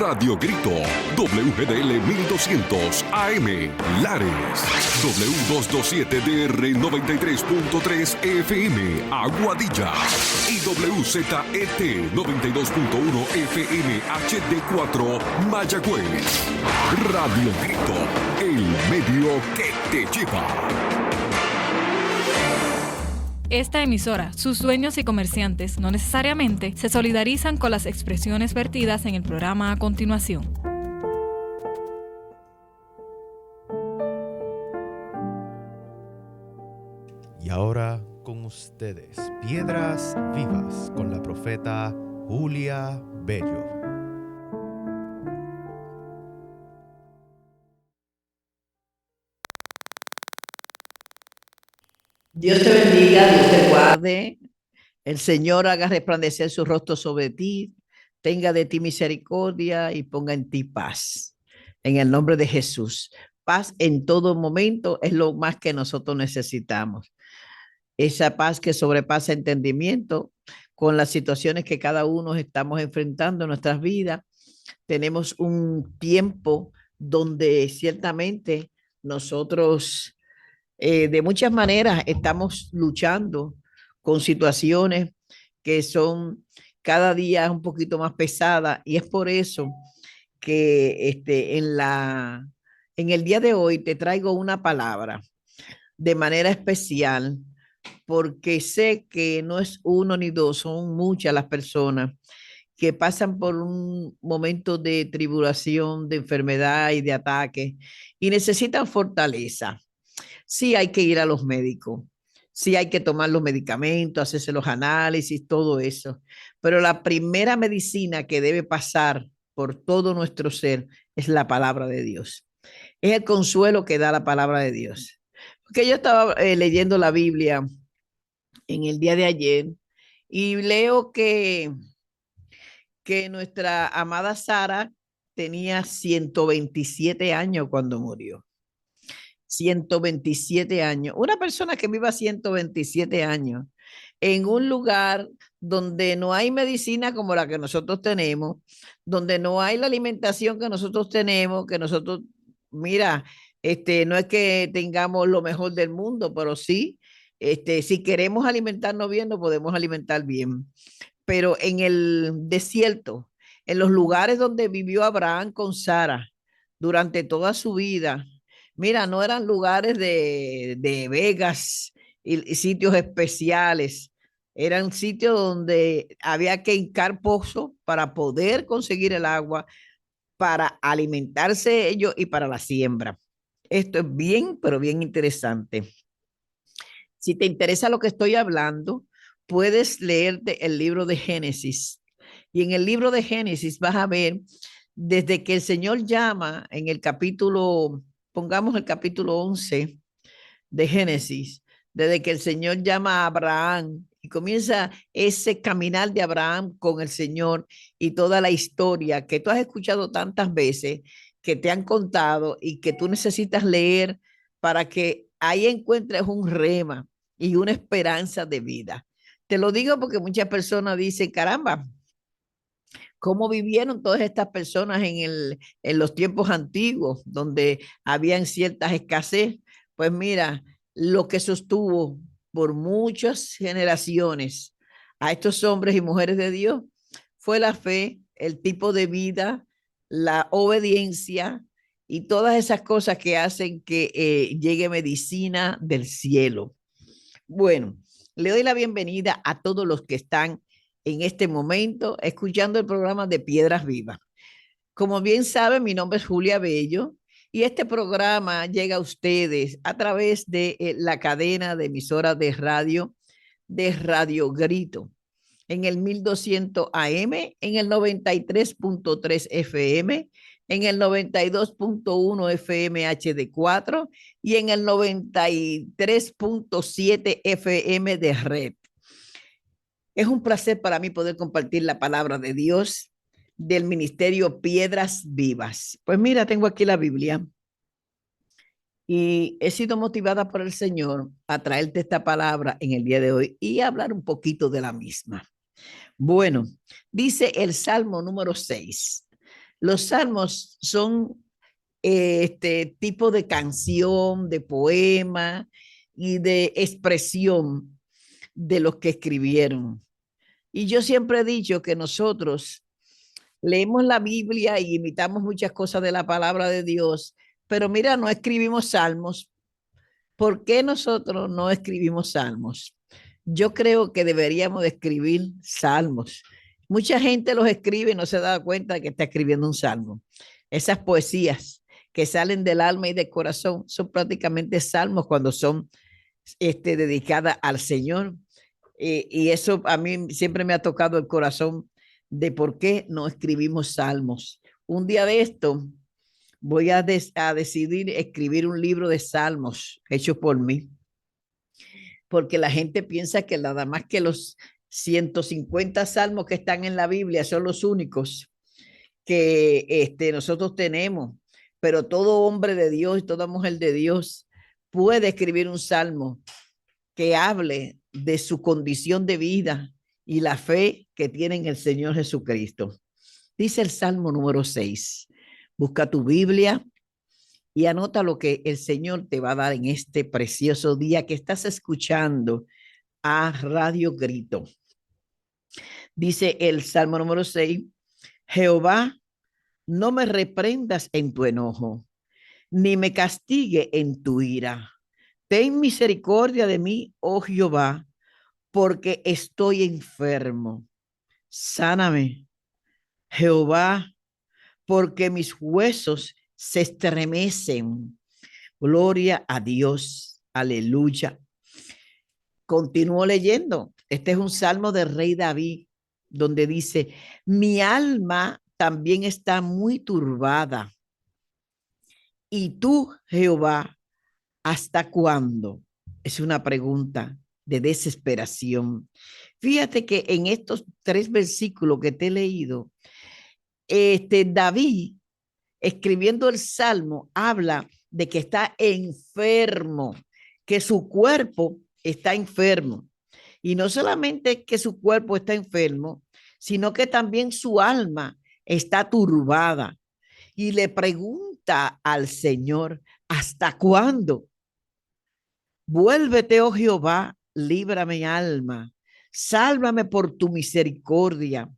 Radio Grito, WGDL 1200 AM, Lares, W227DR 93.3 FM, Aguadilla, y WZET 92.1 FM HD4, Mayagüez. Radio Grito, el medio que te lleva. Esta emisora, sus dueños y comerciantes no necesariamente se solidarizan con las expresiones vertidas en el programa a continuación. Y ahora con ustedes, Piedras Vivas con la profeta Julia Bello. Dios te bendiga, Dios te guarde. El Señor haga resplandecer su rostro sobre ti, tenga de ti misericordia y ponga en ti paz. En el nombre de Jesús. Paz en todo momento es lo más que nosotros necesitamos. Esa paz que sobrepasa entendimiento con las situaciones que cada uno estamos enfrentando en nuestras vidas. Tenemos un tiempo donde ciertamente nosotros de muchas maneras estamos luchando con situaciones que son cada día un poquito más pesadas, y es por eso que en el día de hoy te traigo una palabra de manera especial, porque sé que no es uno ni dos, son muchas las personas que pasan por un momento de tribulación, de enfermedad y de ataque, y necesitan fortaleza. Sí hay que ir a los médicos, sí hay que tomar los medicamentos, hacerse los análisis, todo eso. Pero la primera medicina que debe pasar por todo nuestro ser es la palabra de Dios. Es el consuelo que da la palabra de Dios. Porque yo estaba leyendo la Biblia en el día de ayer y leo que nuestra amada Sara tenía 127 años cuando murió. 127 años. Una persona que viva 127 años en un lugar donde no hay medicina como la que nosotros tenemos, donde no hay la alimentación que nosotros tenemos, que nosotros, mira, no es que tengamos lo mejor del mundo, pero sí, si queremos alimentarnos bien, nos podemos alimentar bien. Pero en el desierto, en los lugares donde vivió Abraham con Sara durante toda su vida, mira, no eran lugares de Vegas y sitios especiales. Eran sitios donde había que hincar pozos para poder conseguir el agua, para alimentarse ellos y para la siembra. Esto es bien, pero bien interesante. Si te interesa lo que estoy hablando, puedes leerte el libro de Génesis. Y en el libro de Génesis vas a ver desde que el Señor llama en el capítulo, pongamos el capítulo 11 de Génesis, desde que el Señor llama a Abraham y comienza ese caminar de Abraham con el Señor y toda la historia que tú has escuchado tantas veces, que te han contado y que tú necesitas leer para que ahí encuentres un rema y una esperanza de vida. Te lo digo porque muchas personas dicen, caramba, ¿cómo vivieron todas estas personas en los tiempos antiguos, donde habían ciertas escasez? Pues mira, lo que sostuvo por muchas generaciones a estos hombres y mujeres de Dios fue la fe, el tipo de vida, la obediencia y todas esas cosas que hacen que llegue medicina del cielo. Bueno, le doy la bienvenida a todos los que están en este momento escuchando el programa de Piedras Vivas. Como bien saben, mi nombre es Julia Bello y este programa llega a ustedes a través de la cadena de emisoras de Radio Grito, en el 1200 AM, en el 93.3 FM, en el 92.1 FM HD4 y en el 93.7 FM de red. Es un placer para mí poder compartir la palabra de Dios del ministerio Piedras Vivas. Pues mira, tengo aquí la Biblia y he sido motivada por el Señor a traerte esta palabra en el día de hoy y hablar un poquito de la misma. Bueno, dice el Salmo número 6. Los salmos son este tipo de canción, de poema y de expresión de los que escribieron. Y yo siempre he dicho que nosotros leemos la Biblia y imitamos muchas cosas de la palabra de Dios, pero mira, no escribimos salmos. ¿Por qué nosotros no escribimos salmos? Yo creo que deberíamos de escribir salmos. Mucha gente los escribe y no se da cuenta de que está escribiendo un salmo. Esas poesías que salen del alma y del corazón son prácticamente salmos cuando son dedicadas al Señor. Y eso a mí siempre me ha tocado el corazón de por qué no escribimos salmos. Un día de esto voy a decidir escribir un libro de salmos hecho por mí, porque la gente piensa que nada más que los 150 salmos que están en la Biblia son los únicos que nosotros tenemos, pero todo hombre de Dios, toda mujer de Dios puede escribir un salmo que hable de su condición de vida y la fe que tiene en el Señor Jesucristo. Dice el Salmo número 6. Busca tu Biblia y anota lo que el Señor te va a dar en este precioso día que estás escuchando a Radio Grito. Dice el Salmo número 6, Jehová, no me reprendas en tu enojo, ni me castigue en tu ira. Ten misericordia de mí, oh Jehová, porque estoy enfermo. Sáname, Jehová, porque mis huesos se estremecen. Gloria a Dios. Aleluya. Continúo leyendo. Este es un salmo del rey David, donde dice, mi alma también está muy turbada. ¿Y tú, Jehová, hasta cuándo? Es una pregunta de desesperación. Fíjate que en estos 3 versículos que te he leído, David, escribiendo el salmo, habla de que está enfermo, que su cuerpo está enfermo. Y no solamente que su cuerpo está enfermo, sino que también su alma está turbada. Y le pregunta al Señor, ¿hasta cuándo? Vuélvete, oh Jehová, líbrame mi alma, sálvame por tu misericordia,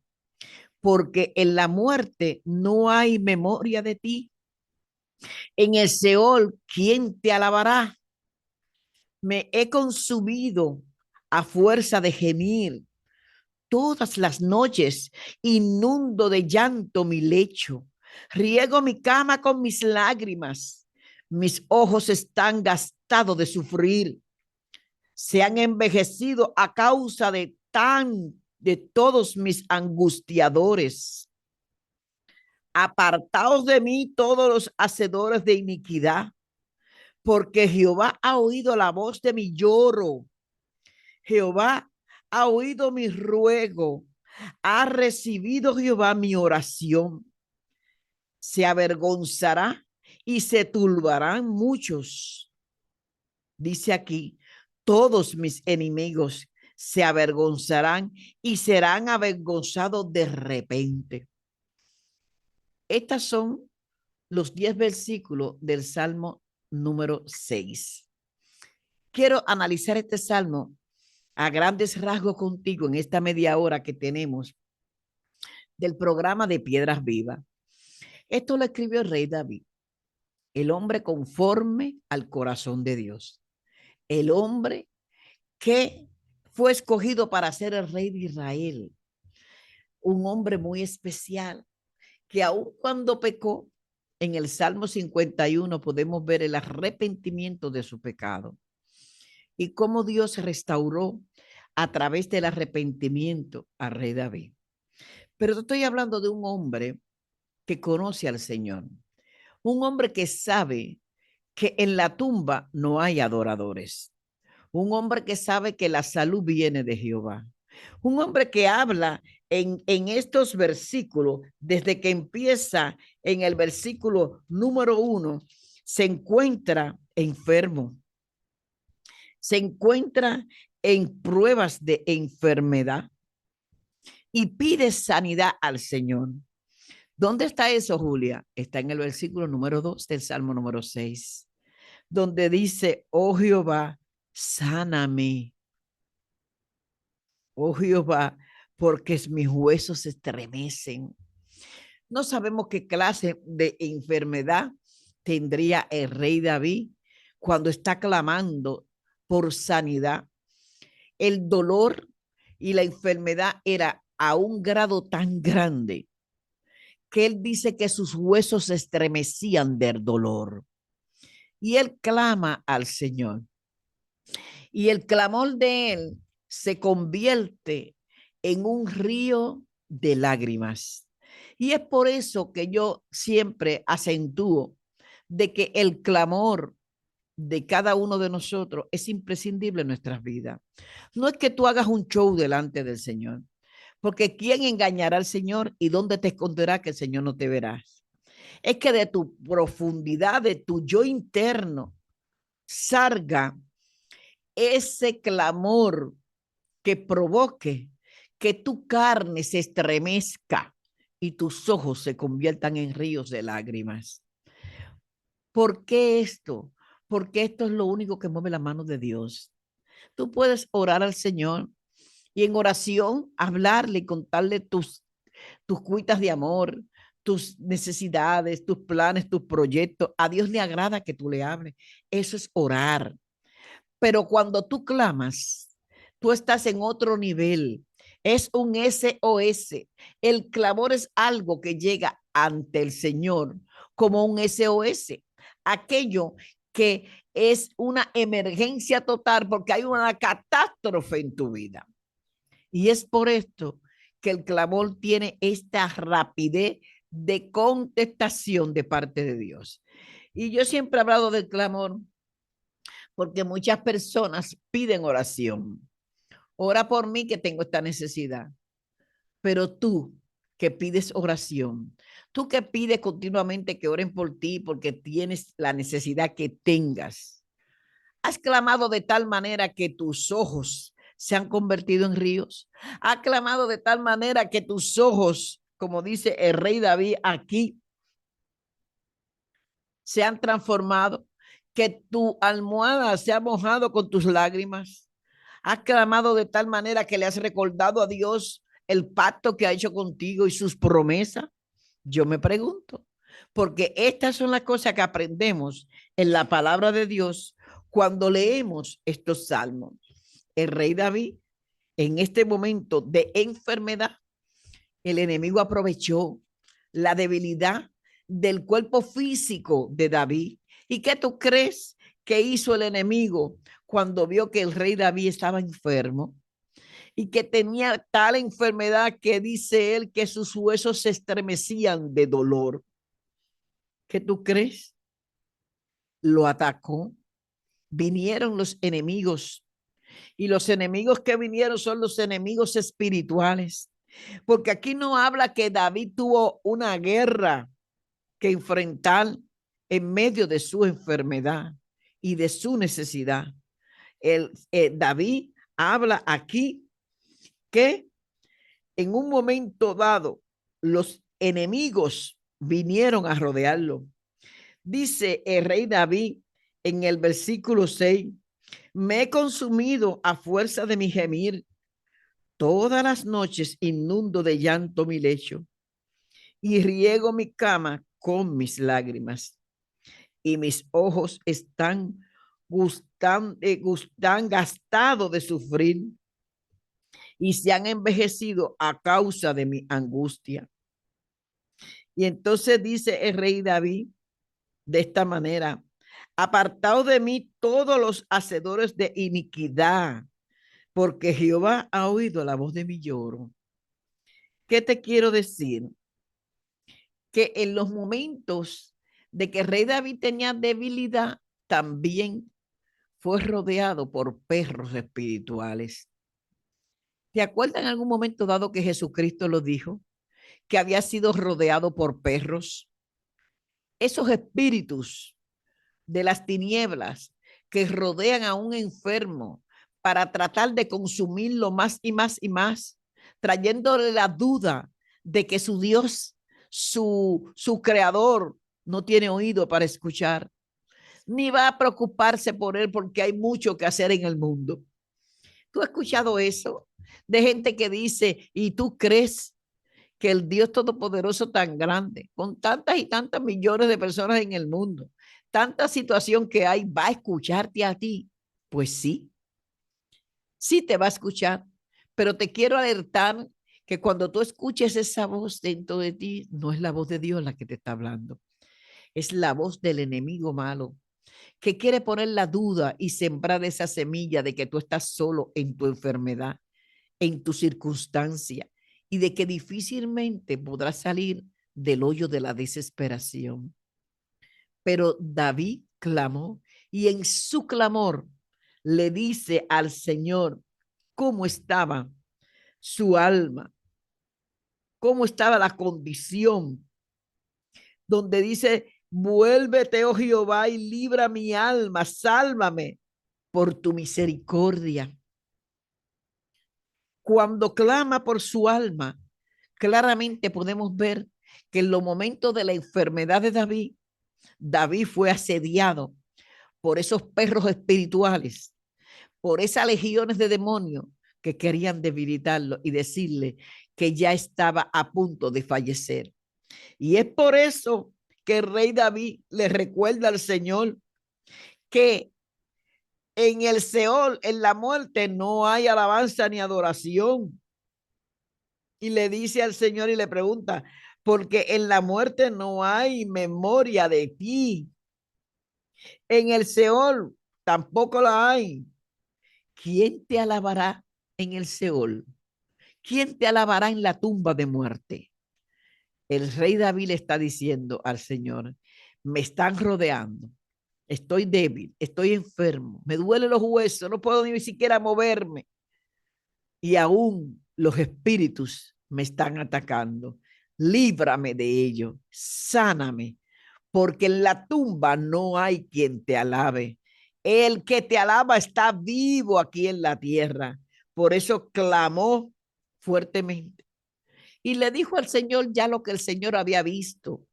porque en la muerte no hay memoria de ti. En el Seol, ¿quién te alabará? Me he consumido a fuerza de gemir. Todas las noches inundo de llanto mi lecho. Riego mi cama con mis lágrimas. Mis ojos están gastados de sufrir. Se han envejecido a causa de todos mis angustiadores. Apartaos de mí todos los hacedores de iniquidad, porque Jehová ha oído la voz de mi lloro. Jehová ha oído mi ruego. Ha recibido Jehová mi oración. Se avergonzará y se turbarán muchos. Dice aquí, todos mis enemigos se avergonzarán y serán avergonzados de repente. Estos son los 10 versículos del Salmo número 6. Quiero analizar este salmo a grandes rasgos contigo en esta media hora que tenemos del programa de Piedras Vivas. Esto lo escribió el rey David, el hombre conforme al corazón de Dios, el hombre que fue escogido para ser el rey de Israel, un hombre muy especial, que aun cuando pecó, en el Salmo 51 podemos ver el arrepentimiento de su pecado y cómo Dios restauró a través del arrepentimiento al rey David. Pero estoy hablando de un hombre que conoce al Señor, un hombre que sabe que en la tumba no hay adoradores, un hombre que sabe que la salud viene de Jehová, un hombre que habla en estos versículos, desde que empieza en el versículo número 1, se encuentra enfermo, se encuentra en pruebas de enfermedad y pide sanidad al Señor. ¿Dónde está eso, Julia? Está en el versículo número 2 del Salmo número 6, donde dice, oh Jehová, sáname. Oh Jehová, porque mis huesos se estremecen. No sabemos qué clase de enfermedad tendría el rey David cuando está clamando por sanidad. El dolor y la enfermedad era a un grado tan grande que él dice que sus huesos se estremecían del dolor. Y él clama al Señor. Y el clamor de él se convierte en un río de lágrimas. Y es por eso que yo siempre acentúo de que el clamor de cada uno de nosotros es imprescindible en nuestras vidas. No es que tú hagas un show delante del Señor, porque ¿quién engañará al Señor y dónde te esconderá que el Señor no te verá? Es que de tu profundidad, de tu yo interno, salga ese clamor que provoque que tu carne se estremezca y tus ojos se conviertan en ríos de lágrimas. ¿Por qué esto? Porque esto es lo único que mueve la mano de Dios. Tú puedes orar al Señor y en oración hablarle y contarle tus cuitas de amor, tus necesidades, tus planes, tus proyectos. A Dios le agrada que tú le hables. Eso es orar. Pero cuando tú clamas, tú estás en otro nivel. Es un SOS. El clamor es algo que llega ante el Señor como un SOS. Aquello que es una emergencia total porque hay una catástrofe en tu vida. Y es por esto que el clamor tiene esta rapidez de contestación de parte de Dios. Y yo siempre he hablado del clamor porque muchas personas piden oración. Ora por mí que tengo esta necesidad. Pero tú que pides oración, tú que pides continuamente que oren por ti porque tienes la necesidad que tengas, has clamado de tal manera que tus ojos se han convertido en ríos. Has clamado de tal manera que tus ojos, como dice el rey David aquí, se han transformado, que tu almohada se ha mojado con tus lágrimas. Has clamado de tal manera que le has recordado a Dios el pacto que ha hecho contigo y sus promesas. Yo me pregunto, porque estas son las cosas que aprendemos en la palabra de Dios cuando leemos estos salmos. El rey David, en este momento de enfermedad, el enemigo aprovechó la debilidad del cuerpo físico de David. ¿Y qué tú crees que hizo el enemigo cuando vio que el rey David estaba enfermo y que tenía tal enfermedad que dice él que sus huesos se estremecían de dolor? ¿Qué tú crees? Lo atacó. Vinieron los enemigos y los enemigos que vinieron son los enemigos espirituales, porque aquí no habla que David tuvo una guerra que enfrentar en medio de su enfermedad y de su necesidad. David habla aquí que en un momento dado los enemigos vinieron a rodearlo. Dice el rey David en el versículo 6, me he consumido a fuerza de mi gemir, todas las noches inundo de llanto mi lecho y riego mi cama con mis lágrimas y mis ojos están gastados de sufrir y se han envejecido a causa de mi angustia. Y entonces dice el rey David de esta manera, apartado de mí todos los hacedores de iniquidad, porque Jehová ha oído la voz de mi lloro. ¿Qué te quiero decir? Que en los momentos de que el rey David tenía debilidad, también fue rodeado por perros espirituales. ¿Te acuerdas en algún momento dado que Jesucristo lo dijo? Que había sido rodeado por perros. Esos espíritus de las tinieblas que rodean a un enfermo para tratar de consumirlo más y más y más, trayéndole la duda de que su Dios, su creador no tiene oído para escuchar, ni va a preocuparse por él porque hay mucho que hacer en el mundo. ¿Tú has escuchado eso? De gente que dice, ¿y tú crees que el Dios Todopoderoso tan grande, con tantas y tantas millones de personas en el mundo, tanta situación que hay, va a escucharte a ti? Pues sí, sí te va a escuchar, pero te quiero alertar que cuando tú escuches esa voz dentro de ti, no es la voz de Dios la que te está hablando, es la voz del enemigo malo que quiere poner la duda y sembrar esa semilla de que tú estás solo en tu enfermedad, en tu circunstancia y de que difícilmente podrás salir del hoyo de la desesperación. Pero David clamó y en su clamor le dice al Señor cómo estaba su alma, cómo estaba la condición, donde dice, vuélvete, oh Jehová, y libra mi alma, sálvame por tu misericordia. Cuando clama por su alma, claramente podemos ver que en los momentos de la enfermedad de David, David fue asediado por esos perros espirituales, por esas legiones de demonios que querían debilitarlo y decirle que ya estaba a punto de fallecer. Y es por eso que el rey David le recuerda al Señor que en el Seol, en la muerte, no hay alabanza ni adoración. Y le dice al Señor y le pregunta, porque en la muerte no hay memoria de ti. En el Seol tampoco la hay. ¿Quién te alabará en el Seol? ¿Quién te alabará en la tumba de muerte? El rey David le está diciendo al Señor, me están rodeando, estoy débil, estoy enfermo, me duelen los huesos, no puedo ni siquiera moverme. Y aún los espíritus me están atacando. Líbrame de ello, sáname, porque en la tumba no hay quien te alabe. El que te alaba está vivo aquí en la tierra. Por eso clamó fuertemente y le dijo al Señor ya lo que el Señor había visto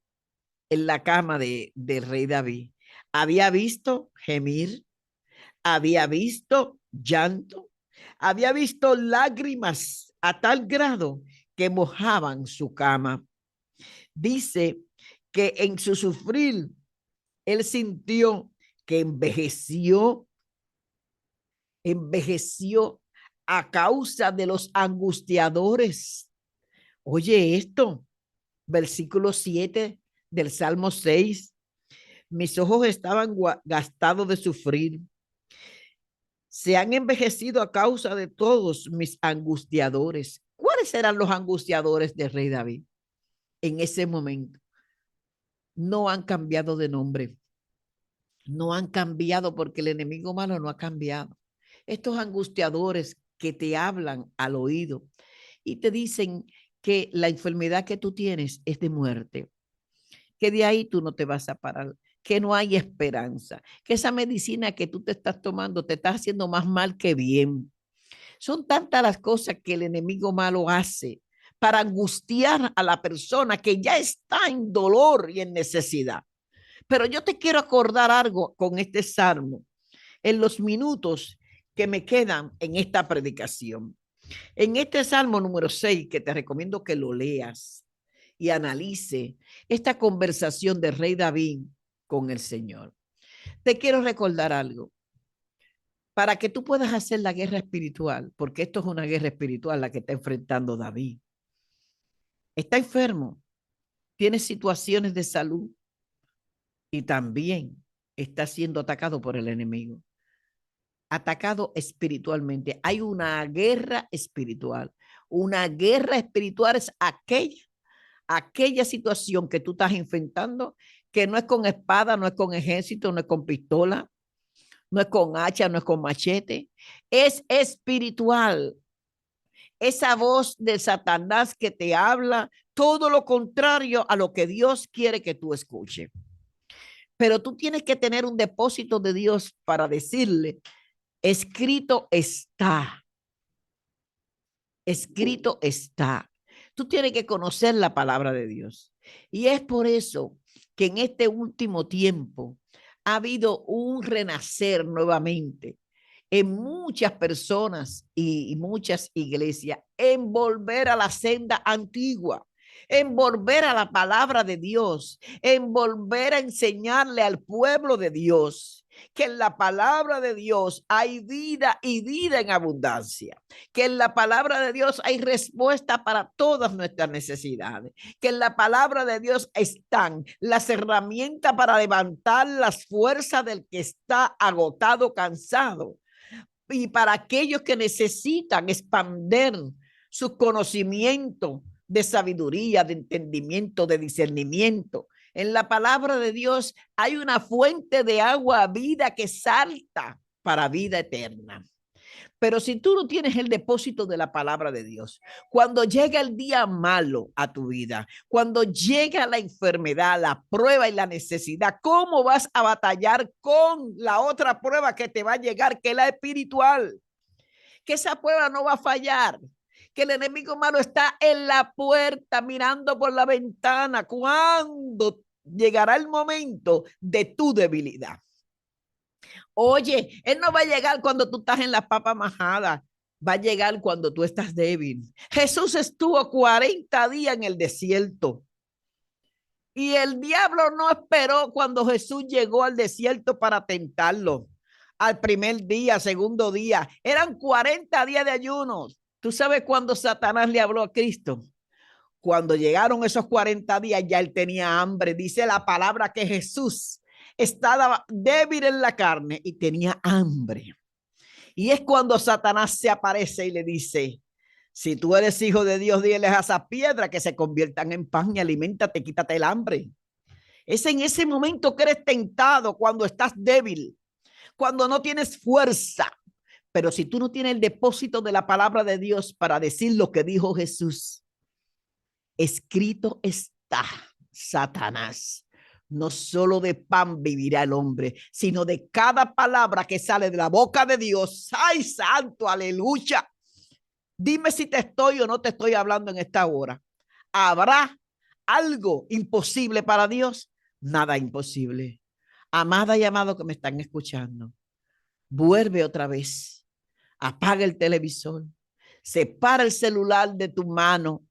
en la cama del rey David. Había visto gemir, había visto llanto, había visto lágrimas a tal grado que mojaban su cama. Dice que en su sufrir él sintió que envejeció a causa de los angustiadores. Oye esto, versículo 7 del Salmo 6. Mis ojos estaban gastados de sufrir. Se han envejecido a causa de todos mis angustiadores. ¿Cuáles eran los angustiadores del rey David en ese momento? No han cambiado de nombre. No han cambiado porque el enemigo malo no ha cambiado. Estos angustiadores que te hablan al oído y te dicen que la enfermedad que tú tienes es de muerte, que de ahí tú no te vas a parar, que no hay esperanza, que esa medicina que tú te estás tomando te está haciendo más mal que bien. Son tantas las cosas que el enemigo malo hace para angustiar a la persona que ya está en dolor y en necesidad. Pero yo te quiero acordar algo con este salmo en los minutos que me quedan en esta predicación. En este salmo número 6, que te recomiendo que lo leas y analice esta conversación de rey David con el Señor. Te quiero recordar algo. Para que tú puedas hacer la guerra espiritual, porque esto es una guerra espiritual la que está enfrentando David. Está enfermo, tiene situaciones de salud y también está siendo atacado por el enemigo. Atacado espiritualmente. Hay una guerra espiritual. Una guerra espiritual es aquella situación que tú estás enfrentando, que no es con espada, no es con ejército, no es con pistola, no es con hacha, no es con machete, es espiritual. Esa voz de Satanás que te habla, todo lo contrario a lo que Dios quiere que tú escuches. Pero tú tienes que tener un depósito de Dios para decirle, escrito está. Escrito está. Tú tienes que conocer la palabra de Dios. Y es por eso que en este último tiempo ha habido un renacer nuevamente en muchas personas y muchas iglesias, en volver a la senda antigua, en volver a la palabra de Dios, en volver a enseñarle al pueblo de Dios que en la palabra de Dios hay vida y vida en abundancia, que en la palabra de Dios hay respuesta para todas nuestras necesidades, que en la palabra de Dios están las herramientas para levantar las fuerzas del que está agotado, cansado, y para aquellos que necesitan expandir su conocimiento de sabiduría, de entendimiento, de discernimiento. En la palabra de Dios hay una fuente de agua vida que salta para vida eterna. Pero si tú no tienes el depósito de la palabra de Dios, cuando llega el día malo a tu vida, cuando llega la enfermedad, la prueba y la necesidad, ¿cómo vas a batallar con la otra prueba que te va a llegar, que es la espiritual? Que esa prueba no va a fallar, que el enemigo malo está en la puerta mirando por la ventana. ¿Cuándo llegará el momento de tu debilidad? Oye, él no va a llegar cuando tú estás en la papa majada, va a llegar cuando tú estás débil. Jesús estuvo 40 días en el desierto y el diablo no esperó cuando Jesús llegó al desierto para tentarlo. Al primer día, segundo día, eran 40 días de ayunos. ¿Tú sabes cuándo Satanás le habló a Cristo? Cuando llegaron esos 40 días, ya él tenía hambre. Dice la palabra que Jesús estaba débil en la carne y tenía hambre. Y es cuando Satanás se aparece y le dice, si tú eres hijo de Dios, diles a esas piedras que se conviertan en pan y aliméntate, quítate el hambre. Es en ese momento que eres tentado, cuando estás débil, cuando no tienes fuerza. Pero si tú no tienes el depósito de la palabra de Dios para decir lo que dijo Jesús, escrito está, Satanás, no solo de pan vivirá el hombre, sino de cada palabra que sale de la boca de Dios. ¡Ay, santo, aleluya! Dime si te estoy o no te estoy hablando en esta hora. ¿Habrá algo imposible para Dios? Nada imposible. Amada y amado que me están escuchando, vuelve otra vez, apaga el televisor, separa el celular de tu mano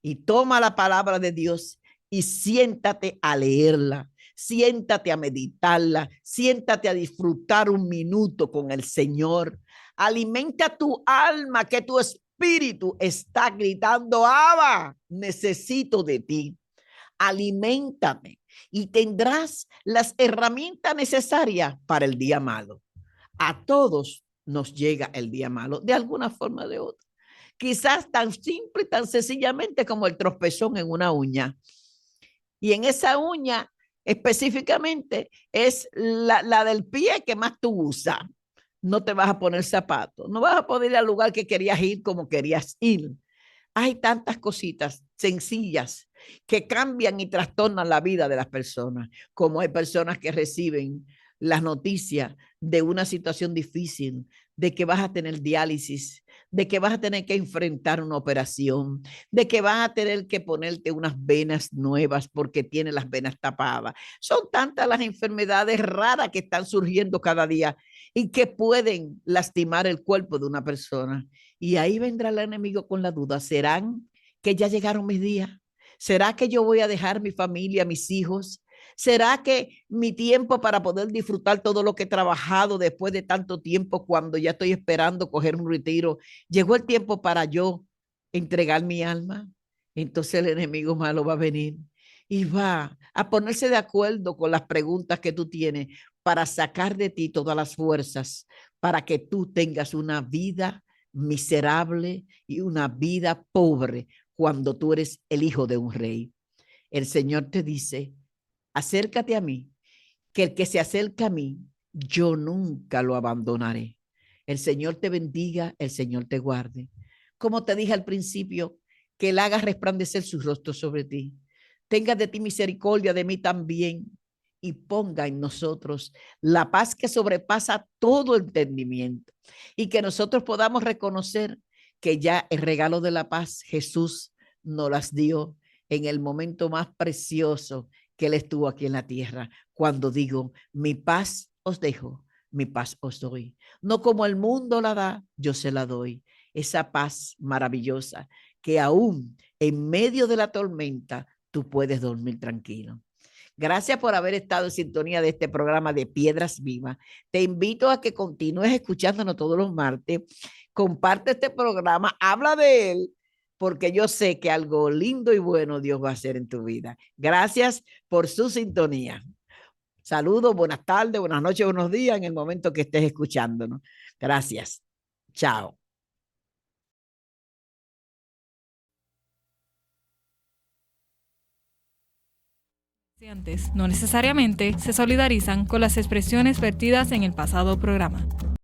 y toma la palabra de Dios y siéntate a leerla, siéntate a meditarla, siéntate a disfrutar un minuto con el Señor. Alimenta tu alma, que tu espíritu está gritando, Abba, necesito de ti. Aliméntame y tendrás las herramientas necesarias para el día malo. A todos nos llega el día malo, de alguna forma o de otra. Quizás tan simple y tan sencillamente como el tropezón en una uña. Y en esa uña específicamente es la del pie que más tú usas. No te vas a poner zapatos, no vas a poder ir al lugar que querías ir como querías ir. Hay tantas cositas sencillas que cambian y trastornan la vida de las personas, como hay personas que reciben las noticias de una situación difícil, de que vas a tener diálisis, de que vas a tener que enfrentar una operación, de que vas a tener que ponerte unas venas nuevas porque tienes las venas tapadas. Son tantas las enfermedades raras que están surgiendo cada día y que pueden lastimar el cuerpo de una persona. Y ahí vendrá el enemigo con la duda. ¿Serán que ya llegaron mis días? ¿Será que yo voy a dejar mi familia, mis hijos? ¿Será que mi tiempo para poder disfrutar todo lo que he trabajado después de tanto tiempo, cuando ya estoy esperando coger un retiro, llegó el tiempo para yo entregar mi alma? Entonces el enemigo malo va a venir y va a ponerse de acuerdo con las preguntas que tú tienes para sacar de ti todas las fuerzas para que tú tengas una vida miserable y una vida pobre cuando tú eres el hijo de un rey. El Señor te dice, acércate a mí, que el que se acerca a mí, yo nunca lo abandonaré. El Señor te bendiga, el Señor te guarde. Como te dije al principio, que Él haga resplandecer su rostro sobre ti. Tenga de ti misericordia, de mí también, y ponga en nosotros la paz que sobrepasa todo entendimiento, y que nosotros podamos reconocer que ya el regalo de la paz Jesús nos las dio, en el momento más precioso que Él estuvo aquí en la tierra, cuando digo, mi paz os dejo, mi paz os doy. No como el mundo la da, yo se la doy. Esa paz maravillosa que aún en medio de la tormenta tú puedes dormir tranquilo. Gracias por haber estado en sintonía de este programa de Piedras Vivas. Te invito a que continúes escuchándonos todos los martes. Comparte este programa, habla de él, porque yo sé que algo lindo y bueno Dios va a hacer en tu vida. Gracias por su sintonía. Saludos, buenas tardes, buenas noches, buenos días en el momento que estés escuchándonos. Gracias. Chao. No necesariamente se solidarizan con las expresiones vertidas en el pasado programa.